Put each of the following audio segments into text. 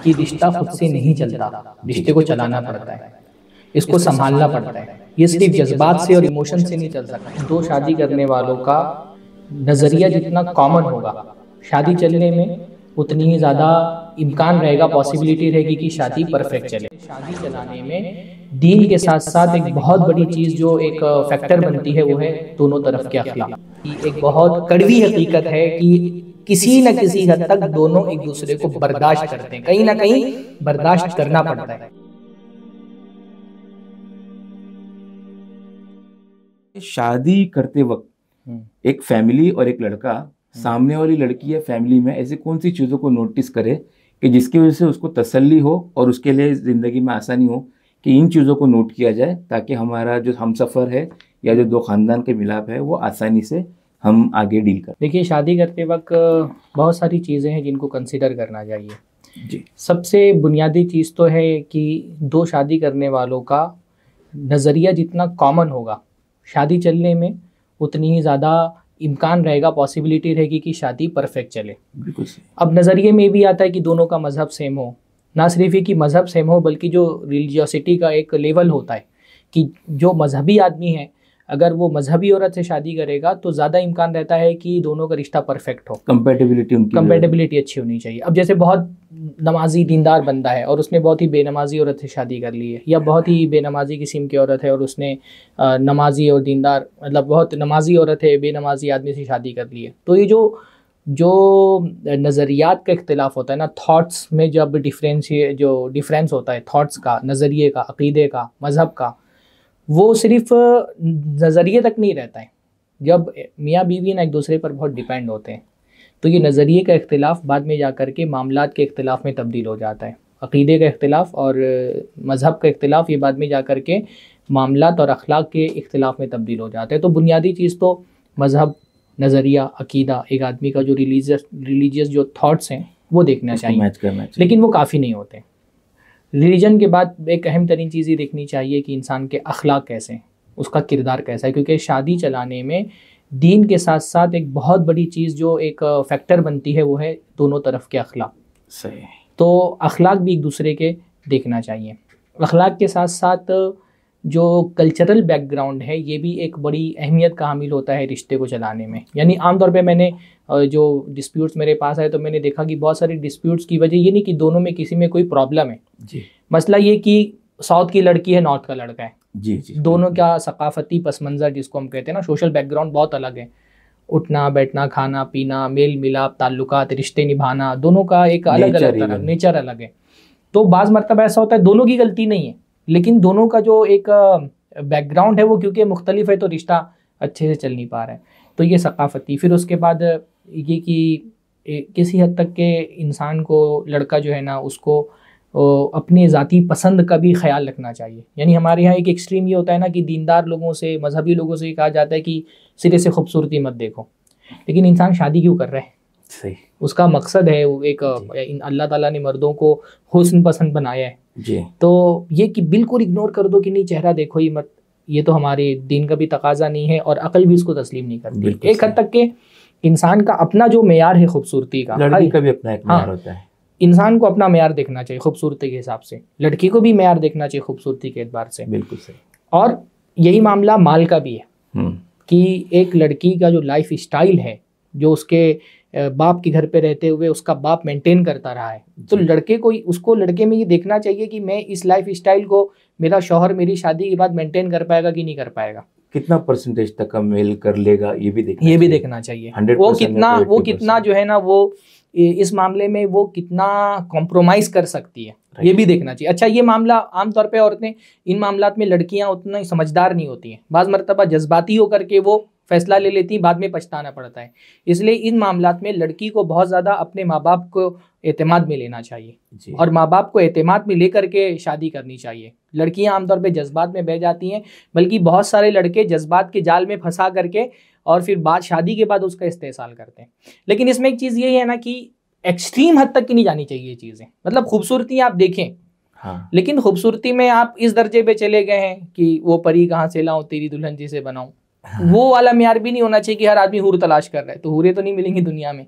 कि रिश्ता खुद से नहीं चलता, रिश्ते को चलाना पड़ता है, इसको संभालना पड़ता है। ये सिर्फ जज्बात से और इमोशन से नहीं चल सकता। दो शादी करने वालों का नज़रिया जितना कॉमन होगा शादी चलने में, उतनी ही ज़्यादा इम्कान रहेगा, पॉसिबिलिटी रहेगी कि शादी परफेक्ट चले। शादी चलाने में दीन के साथ साथ एक बहुत बड़ी चीज़ जो एक फैक्टर बनती है वो है दोनों तरफ के अखलाक। एक बहुत कड़वी हकीकत है कि किसी न किसी हद तक दोनों एक दूसरे को बर्दाश्त करते हैं, कहीं ना कहीं बर्दाश्त करना पड़ता है। शादी करते वक्त एक फैमिली और एक लड़का सामने वाली लड़की या फैमिली में ऐसी कौन सी चीज़ों को नोटिस करे कि जिसकी वजह से उसको तसल्ली हो और उसके लिए ज़िंदगी में आसानी हो कि इन चीज़ों को नोट किया जाए, ताकि हमारा जो हमसफ़र है या जो दो ख़ानदान के मिलाप है वो आसानी से हम आगे डील करें। देखिए, शादी करते वक्त बहुत सारी चीज़ें हैं जिनको कंसिडर करना चाहिए जी। सबसे बुनियादी चीज़ तो है कि दो शादी करने वालों का नज़रिया जितना कॉमन होगा शादी चलने में, उतनी ही ज़्यादा इम्कान रहेगा, पॉसिबिलिटी रहेगी कि शादी परफेक्ट चले। बिल्कुल सही। अब नज़रिए में भी आता है कि दोनों का मज़हब सेम हो, ना सिर्फ ये कि मज़हब सेम हो बल्कि जो रिलीजियोसिटी का एक लेवल होता है कि जो मजहबी आदमी है अगर वो मजहबी औरत से शादी करेगा तो ज़्यादा इम्कान रहता है कि दोनों का रिश्ता परफेक्ट हो, कंपेटेबिलिटी अच्छी होनी चाहिए। अब जैसे बहुत नमाजी दीनदार बंदा है और उसने बहुत ही बेनमाजी औरत से शादी कर ली है, या बहुत ही बेनमाजी किस्म की औरत है और उसने नमाजी और दीनदार मतलब बहुत नमाजी औरत है बेनमाजी आदमी से शादी कर ली है, तो ये जो नज़रियात का इख्तिलाफ होता है ना, थॉट्स में जब डिफरेंस होता है थॉट्स का, नज़रिए का, अक़ीदे का, मज़हब का, वो सिर्फ नज़रिए तक नहीं रहता है। जब मियाँ बीवी ना एक दूसरे पर बहुत डिपेंड होते हैं तो ये नज़रिए का इख्तिलाफ बाद में जाकर के मामलात के इख्तिलाफ में तब्दील हो जाता है। अक़ीदे का इख्तिलाफ और मज़हब का इख्तिलाफ ये बाद में जाकर के मामलात और अखलाक के इख्तिलाफ में तब्दील हो जाता है। तो बुनियादी चीज़ तो मज़हब, नज़रिया, अक़ीदा, एक आदमी का जो रिलीजियस जो थॉट्स हैं वो देखना चाहिए, लेकिन वो काफ़ी नहीं होते। रिलीजन के बाद एक अहम तरीन चीज़ ये देखनी चाहिए कि इंसान के अखलाक कैसे हैं, उसका किरदार कैसा है, क्योंकि शादी चलाने में दीन के साथ साथ एक बहुत बड़ी चीज़ जो एक फैक्टर बनती है वो है दोनों तरफ के अखलाक। सही। तो अखलाक भी एक दूसरे के देखना चाहिए। अखलाक के साथ साथ जो कल्चरल बैकग्राउंड है ये भी एक बड़ी अहमियत का हामिल होता है रिश्ते को चलाने में। यानी आमतौर पे मैंने जो डिस्प्यूट्स मेरे पास आए तो मैंने देखा कि बहुत सारी डिस्प्यूट्स की वजह ये नहीं कि दोनों में किसी में कोई प्रॉब्लम है जी। मसला ये कि साउथ की लड़की है, नॉर्थ का लड़का है जी जी। दोनों का सकाफती पस मंज़र जिसको हम कहते हैं ना, सोशल बैकग्राउंड बहुत अलग है। उठना बैठना, खाना पीना, मेल मिलाप, ताल्लुकात, रिश्ते निभाना, दोनों का एक अलग अलग तरह नेचर अलग है। तो बाज़ मरतबा ऐसा होता है दोनों की गलती नहीं है, लेकिन दोनों का जो एक बैकग्राउंड है वो क्योंकि मुख्तलिफ है तो रिश्ता अच्छे से चल नहीं पा रहा है। तो ये सकाफती। फिर उसके बाद ये कि किसी हद तक के इंसान को, लड़का जो है ना, उसको अपनी ज़ाती पसंद का भी ख्याल रखना चाहिए। यानी हमारे यहाँ एक एक्सट्रीम ये होता है ना कि दीनदार लोगों से, मजहबी लोगों से कहा जाता है कि सिरे से खूबसूरती मत देखो, लेकिन इंसान शादी क्यों कर रहा है? सही। उसका मकसद है वो एक अल्लाह ताला ने मर्दों को हुस्न पसंद बनाया है जी। तो ये कि बिल्कुल इग्नोर कर दो कि नहीं चेहरा देखो ही मत, ये तो हमारे दीन का भी तकाजा नहीं है और अकल भी इसको तस्लीम नहीं करती। एक हद तक के इंसान का अपना जो मेयार है खूबसूरती का, लड़की का भी अपना एक मेयार होता है। इंसान को अपना मेयार देखना चाहिए खूबसूरती के हिसाब से, लड़की को भी मेयार देखना चाहिए खूबसूरती के एतबार से। बिल्कुल सही। और यही मामला माल का भी है कि एक लड़की का जो लाइफ स्टाइल है, जो उसके बाप के घर पे रहते हुए उसका बाप मेंटेन करता रहा है, तो लड़के को, उसको लड़के में ये देखना चाहिए कि मैं इस लाइफ स्टाइल को मेरा शौहर मेरी शादी के बाद मेंटेन कर पाएगा कि नहीं कर पाएगा, कितना परसेंटेज तक का मेल कर लेगा, ये भी देखना चाहिए। वो कितना जो है ना, वो इस मामले में वो कितना कॉम्प्रोमाइज कर सकती है, ये भी देखना चाहिए। अच्छा, ये मामला आमतौर पे औरतें, इन मामलात में लड़कियां उतना समझदार नहीं होती हैं, बाज़ मरतबा जज्बाती होकर के वो फैसला ले लेती, बाद में पछताना पड़ता है। इसलिए इन मामलात में लड़की को बहुत ज़्यादा अपने माँ बाप को एतमाद में लेना चाहिए और माँ बाप को एतमाद में लेकर के शादी करनी चाहिए। लड़कियां आमतौर पे जज्बात में बह जाती हैं, बल्कि बहुत सारे लड़के जज्बात के जाल में फंसा करके और फिर बाद शादी के बाद उसका इस्तेसाल करते हैं। लेकिन इसमें एक चीज़ ये है ना कि एक्सट्रीम हद तक की नहीं जानी चाहिए ये चीज़ें। मतलब खूबसूरती आप देखें, हाँ, लेकिन खूबसूरती में आप इस दर्जे पे चले गए हैं कि वो परी कहाँ से लाऊं, तेरी दुल्हन जी से बनाऊं, हाँ, वो वाला म्यार भी नहीं होना चाहिए कि हर आदमी हूर तलाश कर रहा है। तो हूरें तो नहीं मिलेंगी दुनिया में,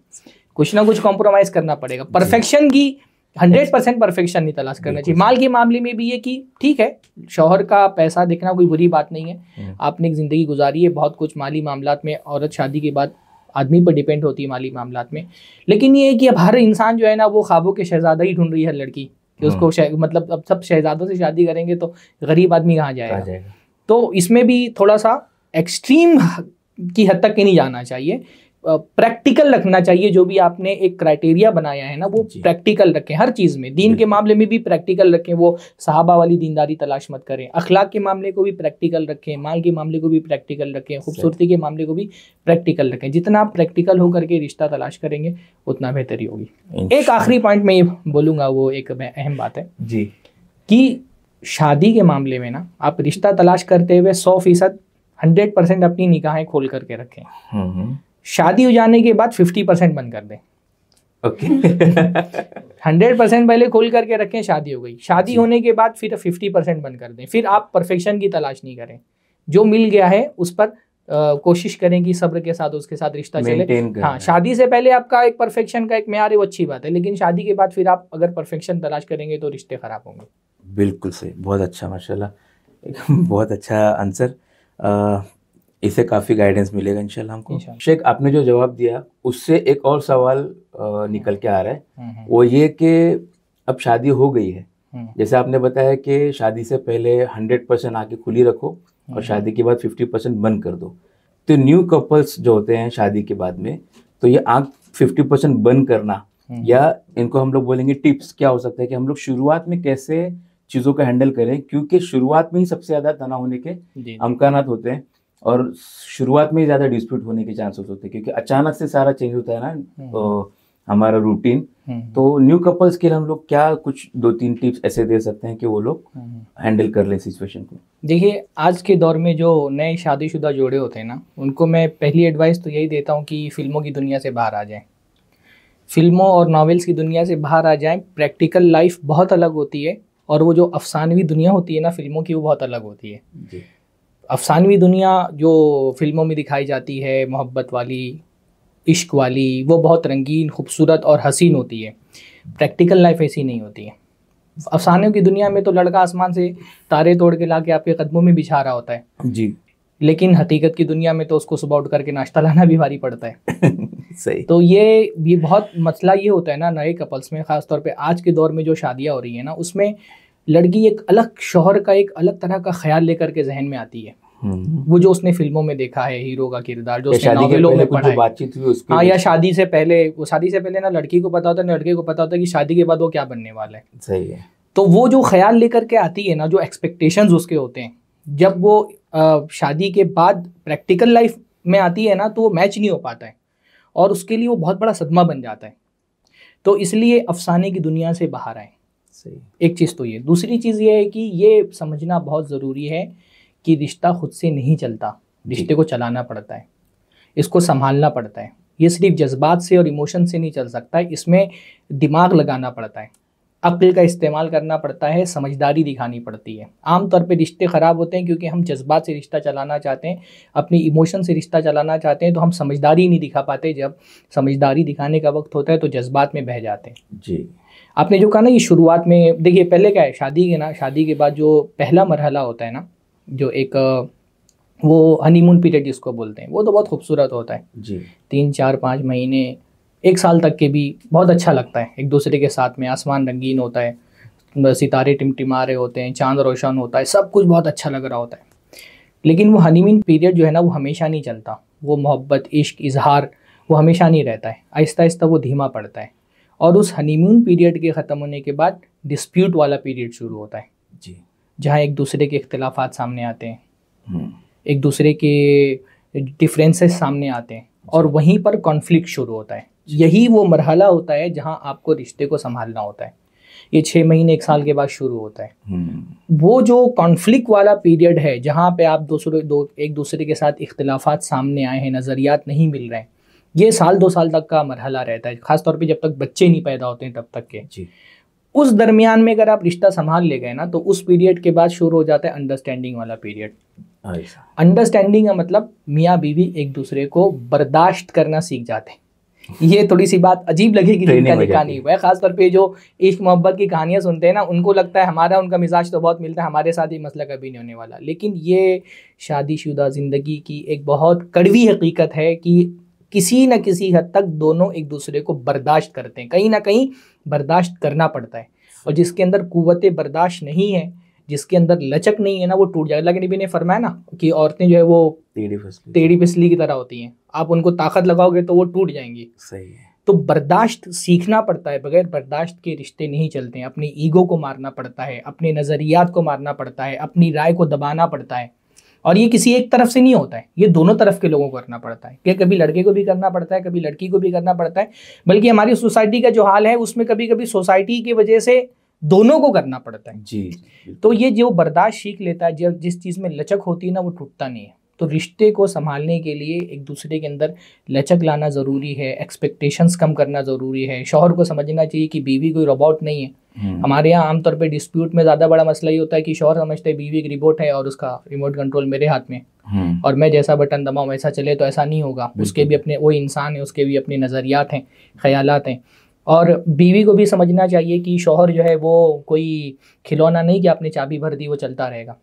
कुछ ना कुछ कॉम्प्रोमाइज़ करना पड़ेगा। परफेक्शन की 100% परफेक्शन नहीं तलाश करना चाहिए। माल के मामले में भी ये कि ठीक है, शौहर का पैसा दिखना कोई बुरी बात नहीं है, आपने एक ज़िंदगी गुजारी है, बहुत कुछ माली मामलात में औरत शादी के बाद आदमी पर डिपेंड होती है माली मामलात में, लेकिन ये है कि अब हर इंसान जो है ना वो ख्वाबों के शहजादा ही ढूंढ रही है लड़की कि उसको मतलब अब सब शहजादों से शादी करेंगे तो गरीब आदमी कहाँ जाएगा। तो इसमें भी थोड़ा सा एक्सट्रीम की हद तक नहीं जाना चाहिए, प्रैक्टिकल रखना चाहिए। जो भी आपने एक क्राइटेरिया बनाया है ना वो प्रैक्टिकल रखें हर चीज़ में, दीन के मामले में भी प्रैक्टिकल रखें, वो सहाबा वाली दीनदारी तलाश मत करें, अखलाक के मामले को भी प्रैक्टिकल रखें, माल के मामले को भी प्रैक्टिकल रखें, खूबसूरती के मामले को भी प्रैक्टिकल रखें। जितना आप प्रैक्टिकल होकर के रिश्ता तलाश करेंगे उतना बेहतरी होगी। एक आखिरी पॉइंट मैं ये बोलूँगा, वो एक अहम बात है जी, कि शादी के मामले में ना आप रिश्ता तलाश करते हुए 100% 100% अपनी निगाहें खोल करके रखें। शादी हो जाने के बाद 50% बंद कर दें। ओके 100% पहले खोल करके रखें, शादी हो गई, शादी होने के बाद फिर 50% बंद कर दें। फिर आप परफेक्शन की तलाश नहीं करें, जो मिल गया है उस पर कोशिश करें कि सब्र के साथ उसके साथ रिश्ता चले। हाँ, शादी से पहले आपका एक परफेक्शन का एक मेयार है, वो अच्छी बात है, लेकिन शादी के बाद फिर आप अगर परफेक्शन तलाश करेंगे तो रिश्ते खराब होंगे। बिल्कुल सही, बहुत अच्छा, माशाल्लाह, बहुत अच्छा आंसर। इससे काफ़ी गाइडेंस मिलेगा इंशाल्लाह हमको। शेख, आपने जो जवाब दिया उससे एक और सवाल निकल के आ रहा है, वो ये कि अब शादी हो गई है, जैसे आपने बताया कि शादी से पहले 100% आंखें खुली रखो और शादी के बाद 50% बंद कर दो। तो न्यू कपल्स जो होते हैं शादी के बाद में, तो ये आंख 50% बंद करना, या इनको हम लोग बोलेंगे टिप्स, क्या हो सकता है कि हम लोग शुरुआत में कैसे चीज़ों को हैंडल करें, क्योंकि शुरुआत में ही सबसे ज़्यादा तनाव होने के अमकानात होते हैं और शुरुआत में ही ज़्यादा डिस्प्यूट होने के चांसेस होते हैं, क्योंकि अचानक से सारा चेंज होता है ना तो हमारा रूटीन। तो न्यू कपल्स के लिए हम लोग क्या कुछ 2-3 टिप्स ऐसे दे सकते हैं कि वो लोग हैंडल कर लें सिचुएशन को? देखिए, आज के दौर में जो नए शादीशुदा जोड़े होते हैं ना, उनको मैं पहली एडवाइस तो यही देता हूँ कि फिल्मों की दुनिया से बाहर आ जाएं, फिल्मों और नॉवेल्स की दुनिया से बाहर आ जाएं। प्रैक्टिकल लाइफ बहुत अलग होती है और वो जो अफसानवी दुनिया होती है ना फिल्मों की, वो बहुत अलग होती है जी। अफसानवी दुनिया जो फिल्मों में दिखाई जाती है, मोहब्बत वाली, इश्क वाली, वो बहुत रंगीन, खूबसूरत और हसीन होती है। प्रैक्टिकल लाइफ ऐसी नहीं होती है। अफसानों की दुनिया में तो लड़का आसमान से तारे तोड़ के लाके आपके कदमों में बिछा रहा होता है जी, लेकिन हकीकत की दुनिया में तो उसको सुबह उठ करके नाश्ता लाना भी भारी पड़ता है सही। तो ये भी बहुत मसला ये होता है ना नए कपल्स में, ख़ासतौर पे आज के दौर में जो शादियाँ हो रही हैं ना, उसमें लड़की एक अलग शौहर का एक अलग तरह का ख्याल लेकर के जहन में आती है। वो जो उसने फिल्मों में देखा है, हीरो का किरदार जो उसने नॉवेलों में पढ़ा है, बातचीत हुई उसकी, हाँ, या शादी से पहले ना लड़की को पता होता है, ना लड़के को पता होता है कि शादी के बाद वो क्या बनने वाला है। सही है। तो वो जो ख्याल लेकर के आती है ना, जो एक्सपेक्टेशंस उसके होते हैं, जब वो शादी के बाद प्रैक्टिकल लाइफ में आती है ना, तो वो मैच नहीं हो पाता है और उसके लिए वो बहुत बड़ा सदमा बन जाता है। तो इसलिए अफसाने की दुनिया से बाहर आए। सही, एक चीज़ तो ये। दूसरी चीज़ ये है कि ये समझना बहुत ज़रूरी है कि रिश्ता खुद से नहीं चलता, रिश्ते को चलाना पड़ता है, इसको संभालना पड़ता है। ये सिर्फ जज्बात से और इमोशन से नहीं चल सकता है, इसमें दिमाग लगाना पड़ता है, अक्ल का इस्तेमाल करना पड़ता है, समझदारी दिखानी पड़ती है। आमतौर पे रिश्ते ख़राब होते हैं क्योंकि हम जज्बात से रिश्ता चलाना चाहते हैं, अपनी इमोशन से रिश्ता चलाना चाहते हैं, तो हम समझदारी नहीं दिखा पाते। जब समझदारी दिखाने का वक्त होता है तो जज्बात में बह जाते हैं जी। आपने जो कहा ना, ये शुरुआत में देखिए, पहले क्या है, शादी के बाद जो पहला मरहला होता है ना, जो एक वो हनीमून पीरियड जिसको बोलते हैं, वो तो बहुत खूबसूरत होता है जी। 3, 4, 5 महीने, 1 साल तक के भी बहुत अच्छा लगता है एक दूसरे के साथ में। आसमान रंगीन होता है, सितारे टिमटिमा रहे होते हैं, चांद रोशन होता है, सब कुछ बहुत अच्छा लग रहा होता है। लेकिन वो हनीमून पीरियड जो है ना, वो हमेशा नहीं चलता। वो मोहब्बत, इश्क, इजहार वो हमेशा नहीं रहता है, आहिस्ता आहिस्ता वो धीमा पड़ता है। और उस हनीमून पीरियड के ख़त्म होने के बाद डिस्प्यूट वाला पीरियड शुरू होता है जी, जहाँ एक दूसरे के इख्तिलाफात सामने आते हैं, एक दूसरे के डिफरेंसेस सामने आते हैं और वहीं पर कॉन्फ्लिक्ट शुरू होता है। यही वो मरहला होता है जहाँ आपको रिश्ते को संभालना होता है। ये 6 महीने 1 साल के बाद शुरू होता है। वो जो कॉन्फ्लिक्ट वाला पीरियड है जहाँ पे आप एक दूसरे के साथ इख्तिलाफात सामने आए हैं, नज़रियात नहीं मिल रहे हैं, ये 1-2 साल तक का मरहला रहता है, ख़ासतौर पे जब तक बच्चे नहीं पैदा होते हैं तब तक के जी। उस दरमियान में अगर आप रिश्ता संभाल ले गए ना, तो उस पीरियड के बाद शुरू हो जाता है अंडरस्टैंडिंग वाला पीरियड। अंडरस्टैंडिंग का मतलब मियाँ बीवी एक दूसरे को बर्दाश्त करना सीख जाते हैं ये थोड़ी सी बात अजीब लगेगी, Training जिनका हो निकाह जाती नहीं है। हुआ है, खासतौर पे जो इश्क मोहब्बत की कहानियां सुनते हैं ना, उनको लगता है हमारा उनका मिजाज तो बहुत मिलता है, हमारे साथ ही मसला कभी नहीं होने वाला। लेकिन ये शादीशुदा ज़िंदगी की एक बहुत कड़वी हकीकत है कि किसी न किसी हद तक दोनों एक दूसरे को बर्दाश्त करते हैं, कहीं ना कहीं बर्दाश्त करना पड़ता है। और जिसके अंदर कुव्वत बर्दाश्त नहीं है, जिसके अंदर लचक नहीं है ना, वो टूट जाएगा। लेकिन नबी ने फरमाया ना कि औरतें जो है वो टेढ़ी फिसली की तरह होती हैं, आप उनको ताकत लगाओगे तो वो टूट जाएंगी। सही है। तो बर्दाश्त सीखना पड़ता है, बगैर बर्दाश्त के रिश्ते नहीं चलते हैं। अपनी ईगो को मारना पड़ता है, अपने नज़रियात को मारना पड़ता है, अपनी राय को दबाना पड़ता है। और ये किसी एक तरफ से नहीं होता है, ये दोनों तरफ के लोगों को करना पड़ता है। कि कभी लड़के को भी करना पड़ता है, कभी लड़की को भी करना पड़ता है। बल्कि हमारी सोसाइटी का जो हाल है उसमें कभी कभी सोसाइटी की वजह से दोनों को करना पड़ता है। जी। तो ये जो बर्दाश्त सीख लेता है, जब जिस चीज़ में लचक होती है ना, वो टूटता नहीं है। तो रिश्ते को संभालने के लिए एक दूसरे के अंदर लचक लाना ज़रूरी है, एक्सपेक्टेशंस कम करना ज़रूरी है। शौहर को समझना चाहिए कि बीवी कोई रोबोट नहीं है। हमारे यहाँ आमतौर पे डिस्प्यूट में ज़्यादा बड़ा मसला ये होता है कि शौहर समझते हैं बीवी एक रिमोट है और उसका रिमोट कंट्रोल मेरे हाथ में, और मैं जैसा बटन दबाऊँ वैसा चले, तो ऐसा नहीं होगा। उसके भी अपने, वो इंसान है, उसके भी अपने नज़रियात हैं, ख्यालात हैं। और बीवी को भी समझना चाहिए कि शौहर जो है वो कोई खिलौना नहीं कि आपने चाबी भर दी वो चलता रहेगा।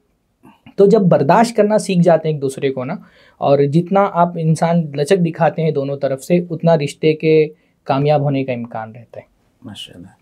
तो जब बर्दाश्त करना सीख जाते हैं एक दूसरे को ना, और जितना आप इंसान लचक दिखाते हैं दोनों तरफ से, उतना रिश्ते के कामयाब होने का इम्कान रहता है। माशाल्लाह।